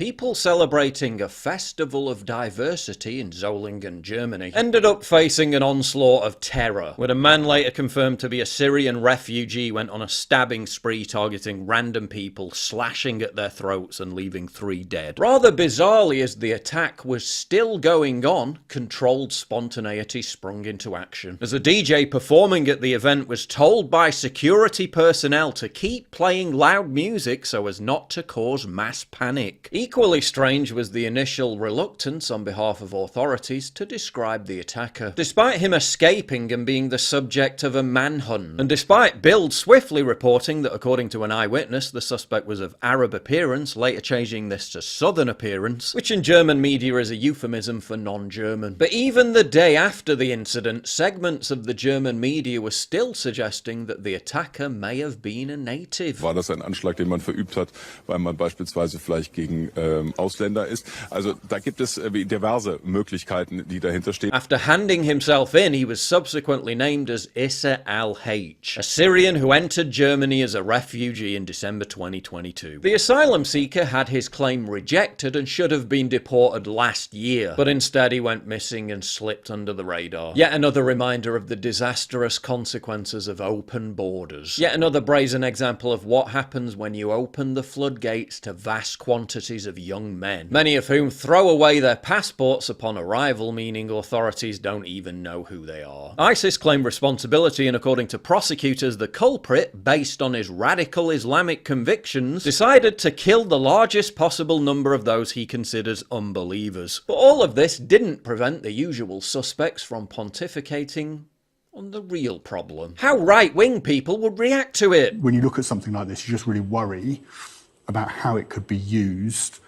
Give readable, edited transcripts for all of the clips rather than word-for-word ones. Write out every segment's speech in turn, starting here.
people celebrating a festival of diversity in Solingen, Germany, ended up facing an onslaught of terror, when a man later confirmed to be a Syrian refugee went on a stabbing spree targeting random people, slashing at their throats and leaving 3 dead. Rather bizarrely, as the attack was still going on, controlled spontaneity sprung into action, as a DJ performing at the event was told by security personnel to keep playing loud music so as not to cause mass panic. Equally strange was the initial reluctance on behalf of authorities to describe the attacker, despite him escaping and being the subject of a manhunt, and despite Bild swiftly reporting that according to an eyewitness the suspect was of Arab appearance, later changing this to Southern appearance, which in German media is a euphemism for non-German. But even the day after the incident, segments of the German media were still suggesting that the attacker may have been a native. War das ein Anschlag, den man verübt hat, weil man beispielsweise vielleicht gegen Ausländer ist? Also da gibt es diverse Möglichkeiten, die dahinter stehen. After handing himself in, he was subsequently named as Issa al-H, a Syrian who entered Germany as a refugee in December 2022. The asylum seeker had his claim rejected and should have been deported last year, but instead he went missing and slipped under the radar. Yet another reminder of the disastrous consequences of open borders. Yet another brazen example of what happens when you open the floodgates to vast quantities of young men, many of whom throw away their passports upon arrival, meaning authorities don't even know who they are. ISIS claimed responsibility, and according to prosecutors, the culprit, based on his radical Islamic convictions, decided to kill the largest possible number of those he considers unbelievers. But all of this didn't prevent the usual suspects from pontificating on the real problem: how right-wing people would react to it. When you look at something like this, you just really worry about how it could be used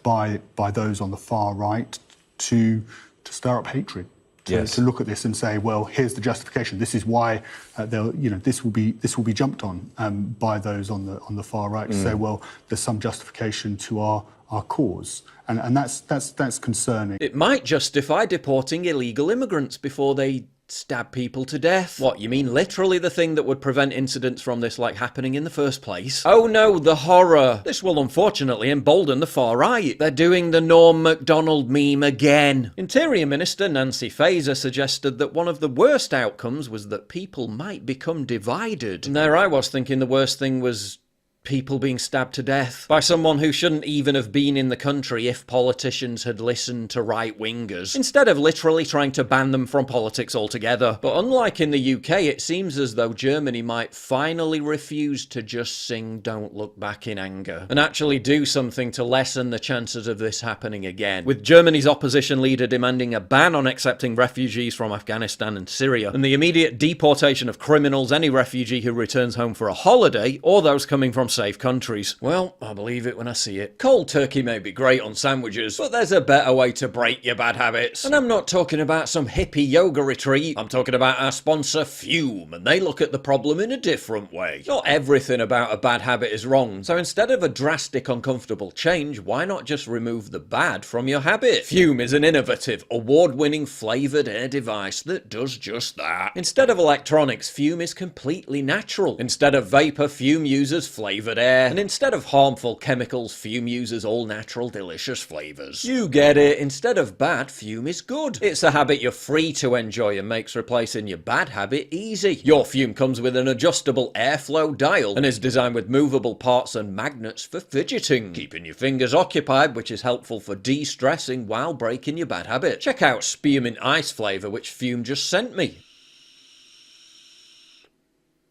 by those on the far right to stir up hatred. To look at this and say, well, here's the justification. This is why this will be jumped on by those on the far right to say, well, there's some justification to our cause, and that's concerning. It might justify deporting illegal immigrants before they stab people to death. What, you mean literally the thing that would prevent incidents from this happening in the first place? Oh no, the horror. This will unfortunately embolden the far right. They're doing the Norm Macdonald meme again. Interior Minister Nancy Faeser suggested that one of the worst outcomes was that people might become divided. And there I was thinking the worst thing was people being stabbed to death by someone who shouldn't even have been in the country if politicians had listened to right-wingers, instead of literally trying to ban them from politics altogether. But unlike in the UK, it seems as though Germany might finally refuse to just sing "Don't Look Back" in anger, and actually do something to lessen the chances of this happening again, with Germany's opposition leader demanding a ban on accepting refugees from Afghanistan and Syria, and the immediate deportation of criminals, any refugee who returns home for a holiday, or those coming from safe countries. Well, I believe it when I see it. Cold turkey may be great on sandwiches, but there's a better way to break your bad habits. And I'm not talking about some hippie yoga retreat. I'm talking about our sponsor Fume, and they look at the problem in a different way. Not everything about a bad habit is wrong, so instead of a drastic, uncomfortable change, why not just remove the bad from your habit? Fume is an innovative, award-winning flavoured air device that does just that. Instead of electronics, Fume is completely natural. Instead of vapor, Fume uses flavoured air, and instead of harmful chemicals, Fume uses all-natural delicious flavours. You get it. Instead of bad, Fume is good. It's a habit you're free to enjoy and makes replacing your bad habit easy. Your Fume comes with an adjustable airflow dial and is designed with movable parts and magnets for fidgeting, keeping your fingers occupied, which is helpful for de-stressing while breaking your bad habit. Check out Spearmint Ice flavour, which Fume just sent me.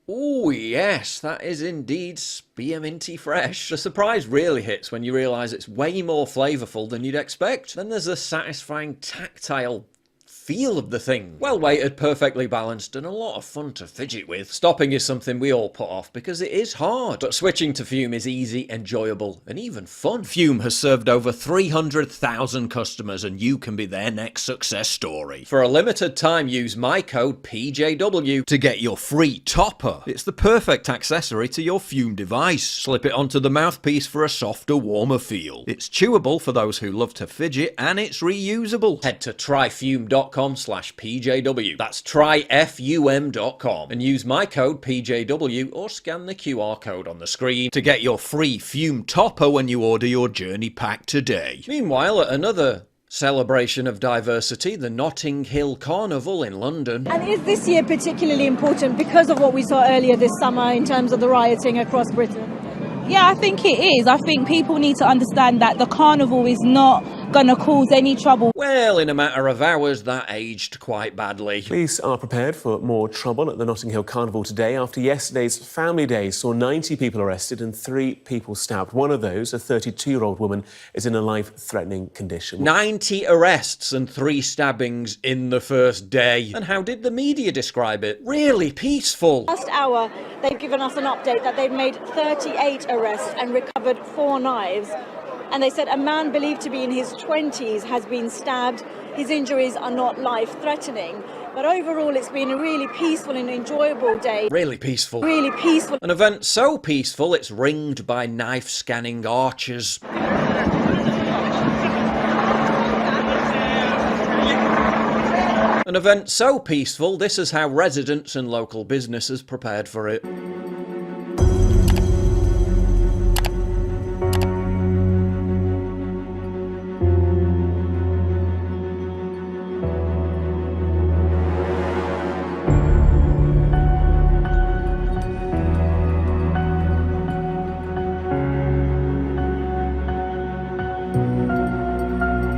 Oh yes, that is indeed spearminty fresh. The surprise really hits when you realise it's way more flavourful than you'd expect. Then there's the satisfying tactile feel of the thing. Well weighted, perfectly balanced, and a lot of fun to fidget with. Stopping is something we all put off because it is hard, but switching to Fume is easy, enjoyable, and even fun. Fume has served over 300,000 customers, and you can be their next success story. For a limited time, use my code PJW to get your free topper. It's the perfect accessory to your Fume device. Slip it onto the mouthpiece for a softer, warmer feel. It's chewable for those who love to fidget, and it's reusable. Head to tryfume.com tryfum.com/PJW. That's tryfum.com. And use my code PJW or scan the QR code on the screen to get your free Fume topper when you order your journey pack today. Meanwhile, at another celebration of diversity, the Notting Hill Carnival in London. And is this year particularly important because of what we saw earlier this summer in terms of the rioting across Britain? Yeah, I think it is. I think people need to understand that the carnival is not going to cause any trouble. Well, in a matter of hours, that aged quite badly. Police are prepared for more trouble at the Notting Hill Carnival today after yesterday's Family Day saw 90 people arrested and 3 people stabbed. One of those, a 32-year-old woman, is in a life-threatening condition. 90 arrests and 3 stabbings in the first day. And how did the media describe it? Really peaceful. Last hour, they've given us an update that they've made 38 arrests and recovered 4 knives. And they said a man believed to be in his 20s has been stabbed. His injuries are not life-threatening. But overall, it's been a really peaceful and enjoyable day. Really peaceful. Really peaceful. An event so peaceful, it's ringed by knife-scanning archers. An event so peaceful, this is how residents and local businesses prepared for it.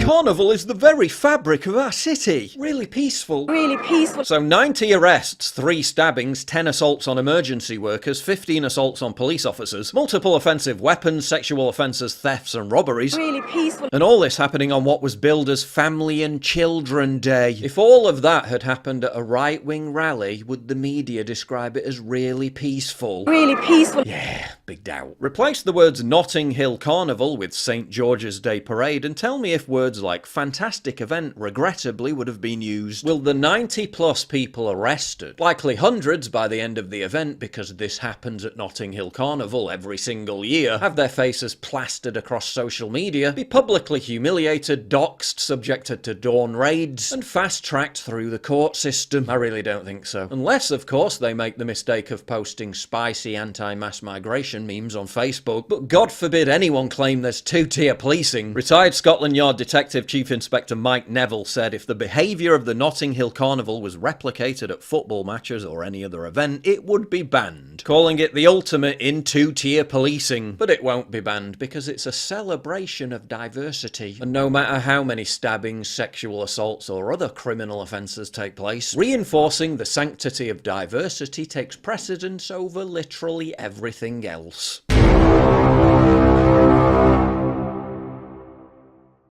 Carnival is the very fabric of our city. Really peaceful. Really peaceful. So 90 arrests, 3 stabbings, 10 assaults on emergency workers, 15 assaults on police officers, multiple offensive weapons, sexual offences, thefts and robberies. Really peaceful. And all this happening on what was billed as Family and Children Day. If all of that had happened at a right-wing rally, would the media describe it as really peaceful? Really peaceful. Yeah, big doubt. Replace the words Notting Hill Carnival with St George's Day Parade and tell me if words like fantastic event regrettably would have been used. Will the 90 plus people arrested, likely hundreds by the end of the event because this happens at Notting Hill Carnival every single year, have their faces plastered across social media, be publicly humiliated, doxed, subjected to dawn raids, and fast-tracked through the court system? I really don't think so. Unless, of course, they make the mistake of posting spicy anti-mass migration memes on Facebook. But God forbid anyone claim there's 2-tier policing. Retired Scotland Yard Detective Chief Inspector Mike Neville said if the behaviour of the Notting Hill Carnival was replicated at football matches or any other event, it would be banned, calling it the ultimate in 2-tier policing. But it won't be banned because it's a celebration of diversity. And no matter how many stabbings, sexual assaults or other criminal offences take place, reinforcing the sanctity of diversity takes precedence over literally everything else.